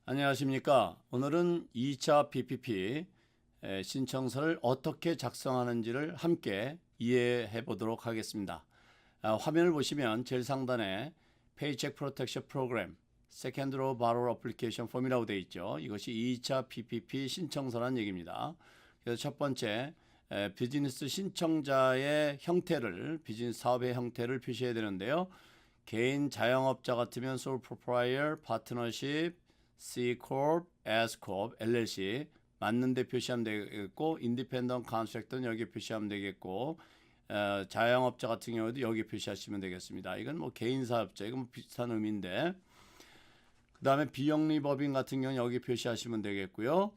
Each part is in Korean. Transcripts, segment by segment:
안녕하십니까. 오늘은 2차 PPP 신청서를 어떻게 작성하는지를 함께 이해해 보도록 하겠습니다. 화면을 보시면 제일 상단에 Paycheck Protection Program, Second Row Borrower Application Form이라고 되어 있죠. 이것이 2차 PPP 신청서라는 얘기입니다. 그래서 첫 번째 비즈니스 신청자의 형태를, 비즈니스 사업의 형태를 표시해야 되는데요. 개인 자영업자 같으면 Sole Proprietor, Partnership, C-Corp, S-Corp, LLC 맞는데 표시하면 되겠고, Independent Contractor는 여기 표시하면 되겠고, 자영업자 같은 경우도 여기 표시하시면 되겠습니다. 이건 뭐 개인 사업자, 이건 뭐 비슷한 의미인데, 그 다음에 비영리법인 같은 경우는 여기 표시하시면 되겠고요.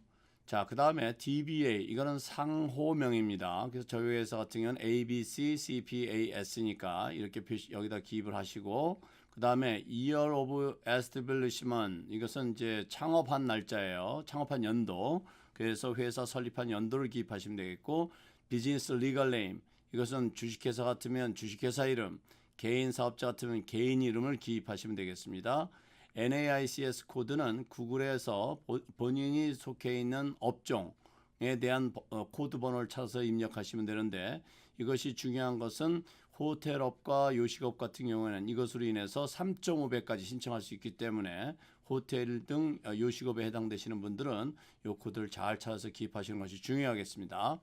자, 그 다음에 DBA, 이거는 상호명입니다. 그래서 저희 회사 같은 경우는 ABC, CPAS니까 이렇게 표시, 여기다 기입을 하시고, 그 다음에 Year of Establishment, 이것은 이제 창업한 날짜예요. 창업한 연도. 그래서 회사 설립한 연도를 기입하시면 되겠고, Business Legal Name, 이것은 주식회사 같으면 주식회사 이름, 개인 사업자 같으면 개인 이름을 기입하시면 되겠습니다. NAICS 코드는 구글에서 본인이 속해 있는 업종에 대한 코드 번호를 찾아서 입력하시면 되는데, 이것이 중요한 것은 호텔업과 요식업 같은 경우에는 이것으로 인해서 3.5배까지 신청할 수 있기 때문에 호텔 등 요식업에 해당되시는 분들은 이 코드를 잘 찾아서 기입하시는 것이 중요하겠습니다.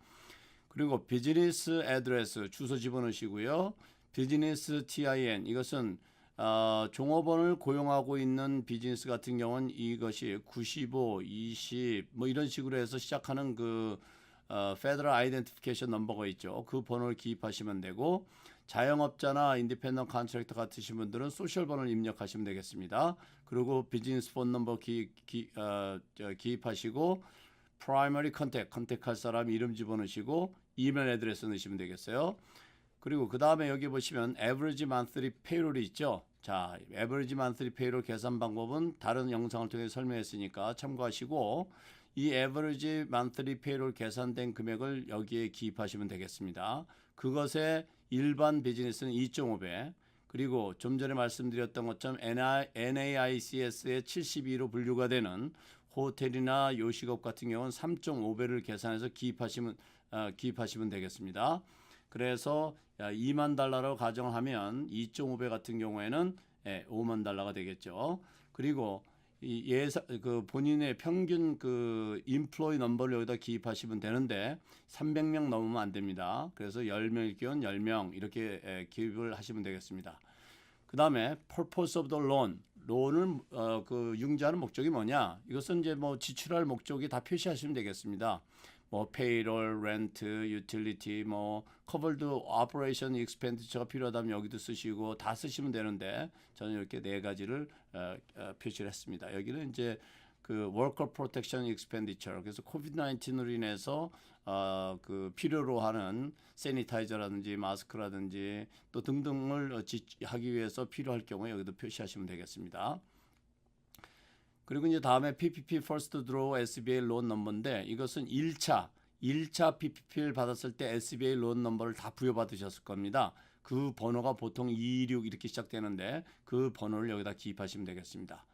그리고 비즈니스 애드레스 주소 집어넣으시고요. 비즈니스 TIN, 이것은 종업원을 고용하고 있는 비즈니스 같은 경우는 이것이 95, 20 뭐 이런 식으로 해서 시작하는 그 Federal Identification Number가 있죠. 그 번호를 기입하시면 되고, 자영업자나 인디펜던트 컨트랙터 같으신 분들은 소셜 번호를 입력하시면 되겠습니다. 그리고 비즈니스 폰 넘버 기입하시고, 프라이머리 컨택할 사람 이름 집어넣으시고, 이메일 애드레스 넣으시면 되겠어요. 그리고 그 다음에 여기 보시면 average monthly payroll이 있죠. 자, average monthly payroll 계산 방법은 다른 영상을 통해 설명했으니까 참고하시고, 이 average monthly payroll 계산된 금액을 여기에 기입하시면 되겠습니다. 그것의 일반 비즈니스는 2.5배, 그리고 좀 전에 말씀드렸던 것처럼 NAICS의 72로 분류가 되는 호텔이나 요식업 같은 경우는 3.5배를 계산해서 기입하시면 되겠습니다. 그래서 2만 달러로 가정하면 2.5배 같은 경우에는 5만 달러가 되겠죠. 그리고 그 본인의 평균 그 인플로이 넘버를 여기다 기입하시면 되는데 300명 넘으면 안 됩니다. 그래서 10명일 경우는 10명 이렇게 기입을 하시면 되겠습니다. 그 다음에 purpose of the loan, 론을 그 융자하는 목적이 뭐냐? 이것은 이제 뭐 지출할 목적이 다 표시하시면 되겠습니다. 뭐 payroll, rent, utility, 뭐 covered operation expenditure가 필요하다면 여기도 쓰시고 다 쓰시면 되는데, 저는 이렇게 네 가지를 표시를 했습니다. 여기는 이제 그 worker protection expenditure, 그래서 코비드-19으로 인해서 그 필요로 하는 세니타이저라든지 마스크라든지 또 등등을 하기 위해서 필요할 경우에 여기도 표시하시면 되겠습니다. 그리고 이제 다음에 PPP First Draw SBA 론 넘버인데, 이것은 1차 PPP를 받았을 때 SBA 론 넘버를 다 부여받으셨을 겁니다. 그 번호가 보통 226 이렇게 시작되는데 그 번호를 여기다 기입하시면 되겠습니다.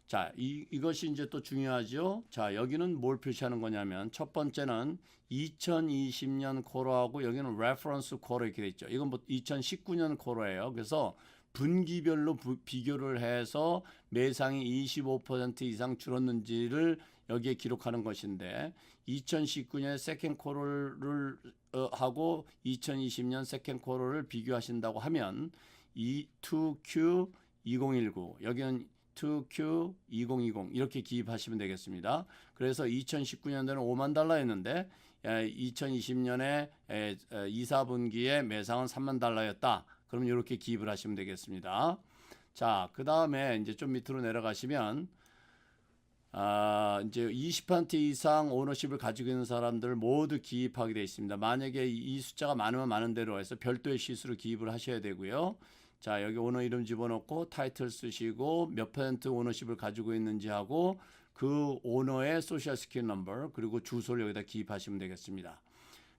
자, 이것이 이제 또 중요하죠. 자, 여기는 뭘 표시하는 거냐면, 첫 번째는 2020년 쿼터하고 여기는 reference 쿼터 이렇게 돼 있죠. 이건 뭐 2019년 쿼터예요. 그래서 분기별로 비교를 해서 매상이 25% 이상 줄었는지를 여기에 기록하는 것인데, 2019년에 세컨 쿼터를 하고 2020년 세컨 쿼터를 비교하신다고 하면 이 2Q 2019, 여기는 2Q 2020 이렇게 기입하시면 되겠습니다. 그래서 2019년도에는 5만 달러였는데 2020년에 2, 4분기에 매상은 3만 달러였다. 그러면 이렇게 기입을 하시면 되겠습니다. 자, 그 다음에 이제 좀 밑으로 내려가시면 이제 20% 이상 오너십을 가지고 있는 사람들 모두 기입하게 되어 있습니다. 만약에 이 숫자가 많으면 많은 대로 해서 별도의 시수로 기입을 하셔야 되고요. 자, 여기 오너 이름 집어넣고 타이틀 쓰시고 몇 퍼센트 오너십을 가지고 있는지 하고 그 오너의 소셜 스키리 넘버 그리고 주소를 여기다 기입하시면 되겠습니다.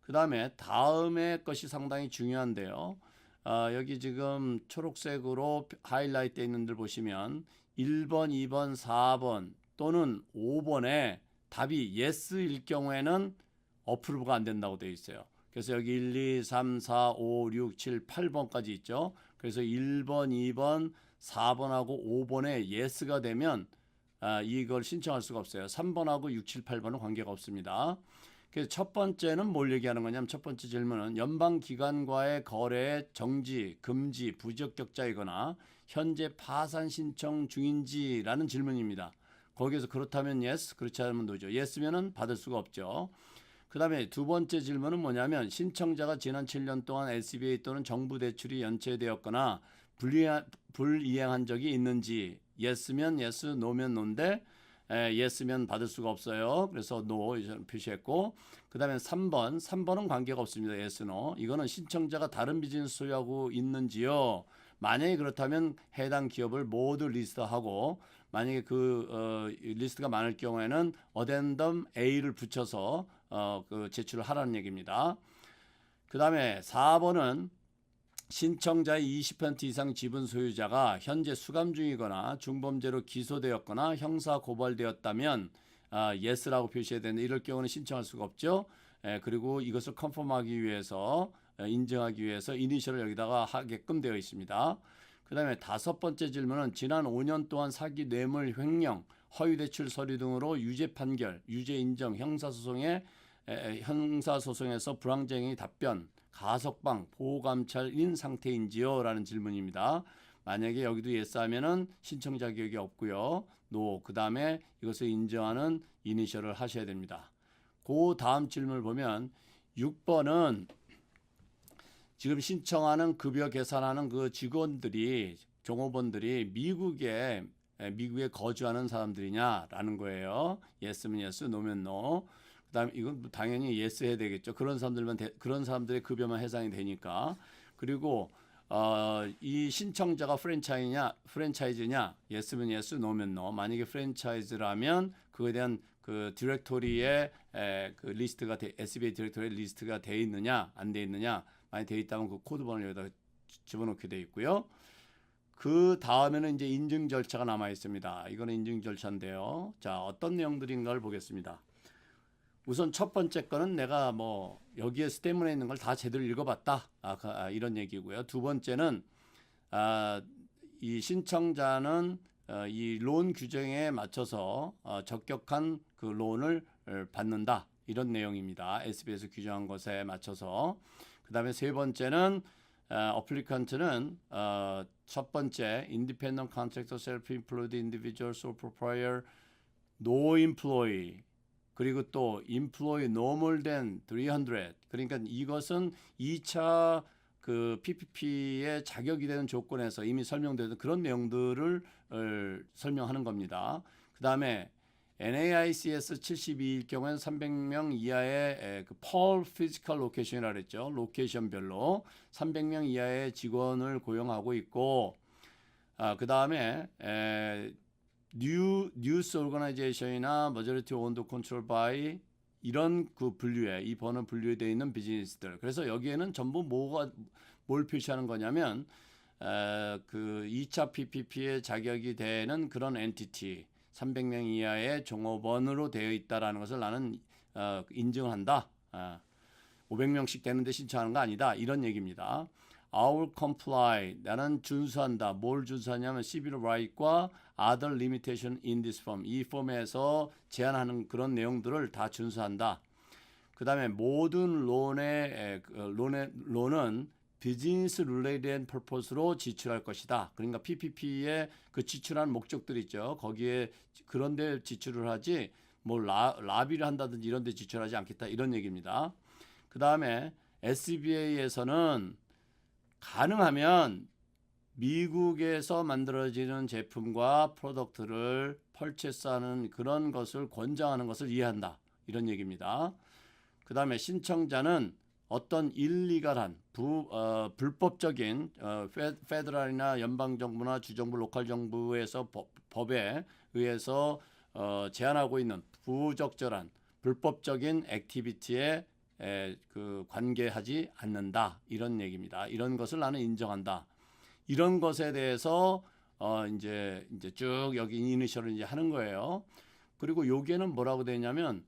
그 다음에 다음에 것이 상당히 중요한데요. 여기 지금 초록색으로 하이라이트 되어 있는 들 보시면 1번, 2번, 4번 또는 5번에 답이 yes일 경우에는 어프로브가 안 된다고 되어 있어요. 그래서 여기 1, 2, 3, 4, 5, 6, 7, 8번까지 있죠. 그래서 1번, 2번, 4번하고 5번에 yes가 되면 이걸 신청할 수가 없어요. 3번하고 6, 7, 8번은 관계가 없습니다. 그래서 첫 번째는 뭘 얘기하는 거냐면 첫 번째 질문은 연방기관과의 거래 정지, 금지, 부적격자이거나 현재 파산 신청 중인지라는 질문입니다. 거기에서 그렇다면 yes, 그렇지 않으면 no죠. yes면은 받을 수가 없죠. 그 다음에 두 번째 질문은 뭐냐면 신청자가 지난 7년 동안 SBA 또는 정부 대출이 연체되었거나 불이행한 적이 있는지 yes면 yes, no면 no인데 yes면 받을 수가 없어요. 그래서 no 표시했고 그 다음에 3번은 관계가 없습니다. yes, no. 이거는 신청자가 다른 비즈니스 소유하고 있는지요. 만약에 그렇다면 해당 기업을 모두 리스트하고 만약에 그 리스트가 많을 경우에는 어덴덤 A를 붙여서 그 제출을 하라는 얘기입니다. 그 다음에 4번은 신청자의 20% 이상 지분 소유자가 현재 수감 중이거나 중범죄로 기소되었거나 형사 고발되었다면 yes라고 표시해야 되는데 이럴 경우는 신청할 수가 없죠. 그리고 이것을 컨펌하기 위해서 인정하기 위해서 이니셜을 여기다가 하게끔 되어 있습니다. 그 다음에 다섯 번째 질문은 지난 5년 동안 사기 뇌물 횡령 허위대출 서류 등으로 유죄 판결, 유죄 인정, 형사소송에서 불황쟁이 답변, 가석방, 보호감찰인 상태인지요? 라는 질문입니다. 만약에 여기도 yes 하면은 신청 자격이 없고요. no, 그 다음에 이것을 인정하는 이니셜을 하셔야 됩니다. 그 다음 질문을 보면 6번은 지금 신청하는 급여 계산하는 그 직원들이 종업원들이 미국에 거주하는 사람들이냐라는 거예요. yes면 yes, no면 no. 그다음 이건 당연히 yes 해야 되겠죠. 그런 사람들의 급여만 해당이 되니까. 그리고 이 신청자가 프랜차이즈냐 yes면 yes, no면 no. 만약에 프랜차이즈라면 그거에 대한 그 디렉토리에 그 리스트가 SBA 디렉토리에 리스트가 돼 있느냐 안 돼 있느냐 많이 돼 있다면 그 코드번호를 여기다 집어넣게 돼 있고요. 그 다음에는 이제 인증 절차가 남아 있습니다. 이거는 인증 절차인데요. 자, 어떤 내용들인가를 보겠습니다. 우선 첫 번째 거는 내가 뭐 여기에 스테문에 있는 걸 다 제대로 읽어봤다. 이런 얘기고요. 두 번째는 이 신청자는 이 론 규정에 맞춰서 적격한 그 론을 받는다. 이런 내용입니다. SB에서 규정한 것에 맞춰서. 그 다음에 세 번째는 어플리컨트는 첫 번째 independent contractor, self-employed individual, sole proprietor, no employee 그리고 또 employee no more than 300 그러니까 이것은 2차 그 PPP의 자격이 되는 조건에서 이미 설명되는 그런 내용들을 설명하는 겁니다. 그 다음에 NAICS 72일 경우에는 300명 이하의 그 per physical location이라고 그랬죠. 로케이션별로 300명 이하의 직원을 고용하고 있고 그 다음에 뉴스 오르가나이제이션이나 majority owned control by 이런 그 분류에 이 번호 분류에 되어 있는 비즈니스들. 그래서 여기에는 전부 뭘 표시하는 거냐면 그 2차 PPP의 자격이 되는 그런 엔티티 300명 이하의 종업원으로 되어 있다라는 것을 나는 인정한다. 500명씩 되는데 신청하는 거 아니다. 이런 얘기입니다. I will comply. 나는 준수한다. 뭘 준수하냐면 civil right과 other limitation in this form. 이 폼에서 제한하는 그런 내용들을 다 준수한다. 그 다음에 모든 론은 비즈니스 related purpose로 지출할 것이다. 그러니까 PPP에 그 지출한 목적들이 있죠. 거기에 그런데 지출을 하지 뭐 라비를 한다든지 이런 데 지출하지 않겠다. 이런 얘기입니다. 그 다음에 SBA에서는 가능하면 미국에서 만들어지는 제품과 프로덕트를 펄체스하는 그런 것을 권장하는 것을 이해한다. 이런 얘기입니다. 그 다음에 신청자는 어떤 일리갈한 불법적인 페더럴이나 연방정부나 주정부, 로컬정부에서 법에 의해서 제한하고 있는 부적절한 불법적인 액티비티에 그 관계하지 않는다. 이런 얘기입니다. 이런 것을 나는 인정한다. 이런 것에 대해서 이제 쭉 여기 이니셜을 이제 하는 거예요. 그리고 여기에는 뭐라고 되냐면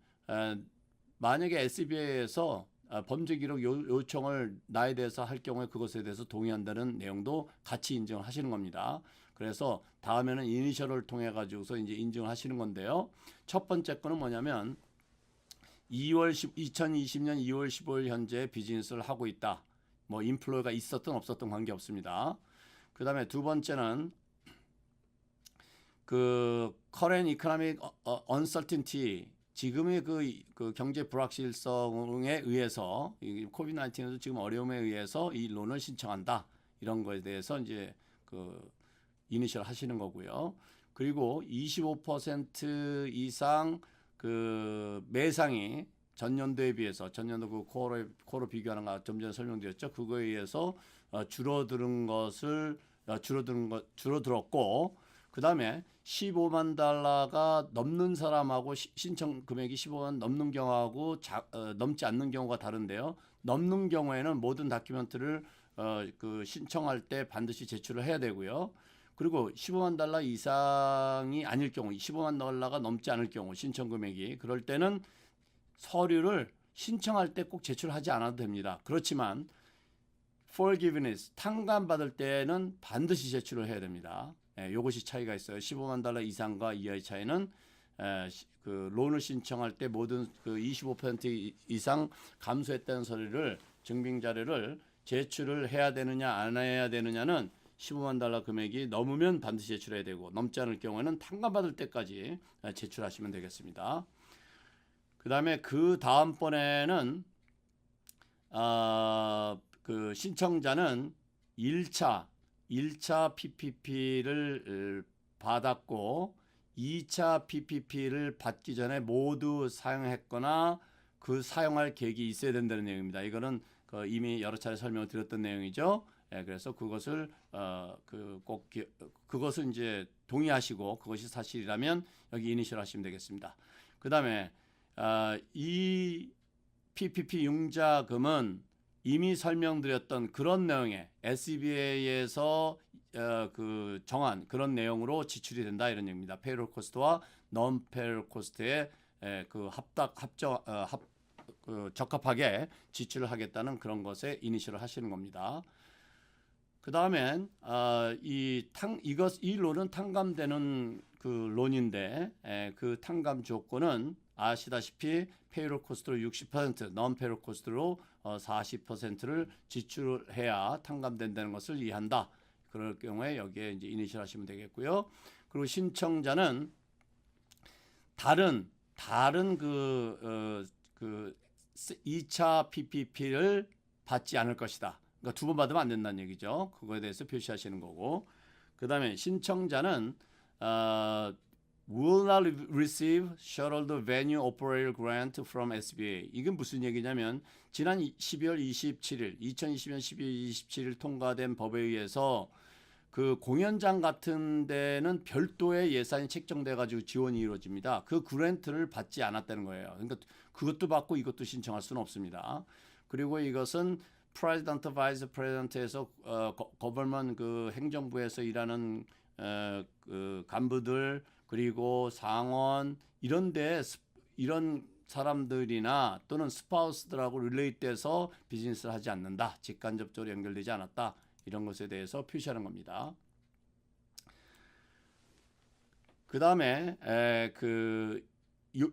만약에 SBA에서 범죄 기록 요청을 나에 대해서 할 경우에 그것에 대해서 동의한다는 내용도 같이 인정을 하시는 겁니다. 그래서 다음에는 이니셜을 통해 가지고서 이제 인증을 하시는 건데요. 첫 번째 거는 뭐냐면 2020년 2월 15일 현재 비즈니스를 하고 있다. 뭐 인플루어가 있었든 없었든 관계없습니다. 그 다음에 두 번째는 그 current economic uncertainty, 지금의 그 경제 불확실성에 의해서 코비드 19에도 지금 어려움에 의해서 이 론을 신청한다. 이런 거에 대해서 이제 그 이니셜 하시는 거고요. 그리고 25% 이상 그 매상이 전년도에 비해서 전년도 그 코어로 비교하는 거 좀 전에 설명드렸죠. 그거에 의해서 줄어들었고 그다음에 15만 달러가 넘는 사람하고 신청 금액이 15만 넘는 경우하고 넘지 않는 경우가 다른데요. 넘는 경우에는 모든 다큐멘트를 그 신청할 때 반드시 제출을 해야 되고요. 그리고 15만 달러 이상이 아닐 경우, 15만 달러가 넘지 않을 경우 신청 금액이 그럴 때는 서류를 신청할 때 꼭 제출하지 않아도 됩니다. 그렇지만 forgiveness, 탕감받을 때는 반드시 제출을 해야 됩니다. 이것이 차이가 있어요. 15만 달러 이상과 이하의 차이는 그 론을 신청할 때 모든 그 25% 이상 감소했다는 서류를 증빙 자료를 제출을 해야 되느냐 안 해야 되느냐는 15만 달러 금액이 넘으면 반드시 제출해야 되고 넘지 않을 경우에는 탕감받을 때까지 제출하시면 되겠습니다. 그 다음에 그 다음번에는 그 신청자는 1차 PPP를 받았고 2차 PPP를 받기 전에 모두 사용했거나 그 사용할 계획이 있어야 된다는 내용입니다. 이거는 이미 여러 차례 설명을 드렸던 내용이죠. 그래서 그것을 그것을 이제 동의하시고 그것이 사실이라면 여기 이니셜 하시면 되겠습니다. 그 다음에 이 PPP 융자금은 이미 설명드렸던 그런 내용의 SBA에서 그 정한 그런 내용으로 지출이 된다 이런 얘기입니다. 페이롤 코스트와 non 페이롤 코스트의 그 적합하게 지출을 하겠다는 그런 것에 이니셜을 하시는 겁니다. 그 다음엔 이 론은 탕감되는 그 론인데 그 탕감 조건은 아시다시피 페이롤 코스트로 60%, non 페이롤 코스트로 40%를 지출해야 탕감된다는 것을 이해한다. 그럴 경우에 여기에 이제 이니셜 하시면 되겠고요. 그리고 신청자는 다른 그 2차 PPP를 받지 않을 것이다. 그러니까 두 번 받으면 안 된다는 얘기죠. 그거에 대해서 표시하시는 거고. 그 다음에 신청자는 will not receive shareholder value operator grant from SBA. 이건 무슨 얘기냐면 지난 12월 27일, 2020년 12월 27일 통과된 법에 의해서 그 공연장 같은 데는 별도의 예산이 책정돼 가지고 지원이 이루어집니다. 그 그랜트를 받지 않았다는 거예요. 그러니까 그것도 받고 이것도 신청할 수는 없습니다. 그리고 이것은 프레지던트, 바이스 프레지던트에서 거버먼 그 행정부에서 일하는 그 간부들 그리고 상원 이런데 이런 사람들이나 또는 스파우스들하고 릴레이트돼서 비즈니스를 하지 않는다. 직간접적으로 연결되지 않았다. 이런 것에 대해서 표시하는 겁니다. 그 다음에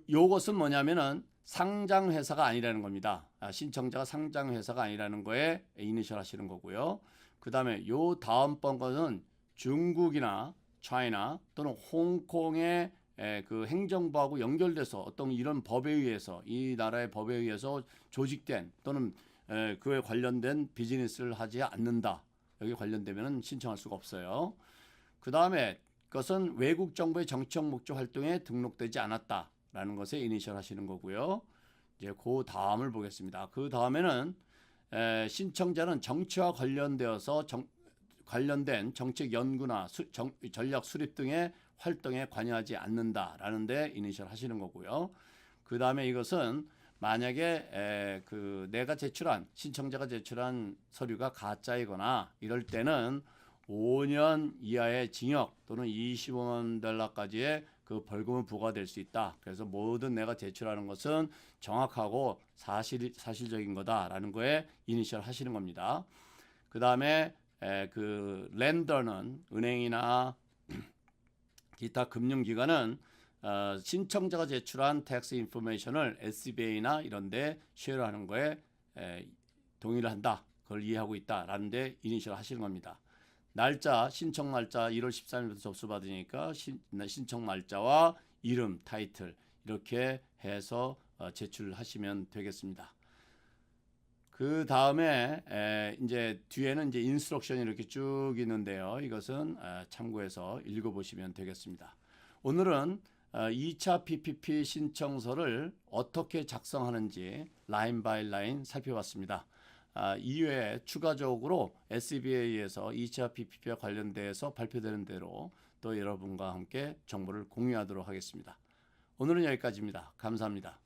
요것은 뭐냐면은 상장 회사가 아니라는 겁니다. 신청자가 상장 회사가 아니라는 거에 이니셜 하시는 거고요. 그 다음에 요 다음번 거는 중국이나 차이나 또는 홍콩의 그 행정부하고 연결돼서 어떤 이런 법에 의해서 이 나라의 법에 의해서 조직된 또는 그에 관련된 비즈니스를 하지 않는다. 여기 관련되면 신청할 수가 없어요. 그 다음에 그것은 외국 정부의 정치적 목적 활동에 등록되지 않았다라는 것에 이니셜 하시는 거고요. 이제 그 다음을 보겠습니다. 그 다음에는 신청자는 정치와 관련되어서 관련된 정책 연구나 전략 수립 등의 활동에 관여하지 않는다라는 데 이니셜 하시는 거고요. 그 다음에 이것은 만약에 내가 신청자가 제출한 서류가 가짜이거나 이럴 때는 5년 이하의 징역 또는 25만 달러까지의 그 벌금은 부과될 수 있다. 그래서 모든 내가 제출하는 것은 정확하고 사실적인 거다라는 거에 이니셜 하시는 겁니다. 그 다음에 그 렌더는 은행이나 기타 금융기관은 신청자가 제출한 텍스 인포메이션을 SBA나 이런 데 쉐어하는 거에 동의를 한다. 그걸 이해하고 있다라는 데 이니셜 하시는 겁니다. 날짜, 신청 날짜 1월 13일부터 접수받으니까 신청 날짜와 이름, 타이틀 이렇게 해서 제출하시면 되겠습니다. 그 다음에 이제 뒤에는 이제 인스트럭션이 이렇게 쭉 있는데요. 이것은 참고해서 읽어보시면 되겠습니다. 오늘은 2차 PPP 신청서를 어떻게 작성하는지 라인 바이 라인 살펴봤습니다. 이외에 추가적으로 SBA에서 2차 PPP와 관련돼서 발표되는 대로 또 여러분과 함께 정보를 공유하도록 하겠습니다. 오늘은 여기까지입니다. 감사합니다.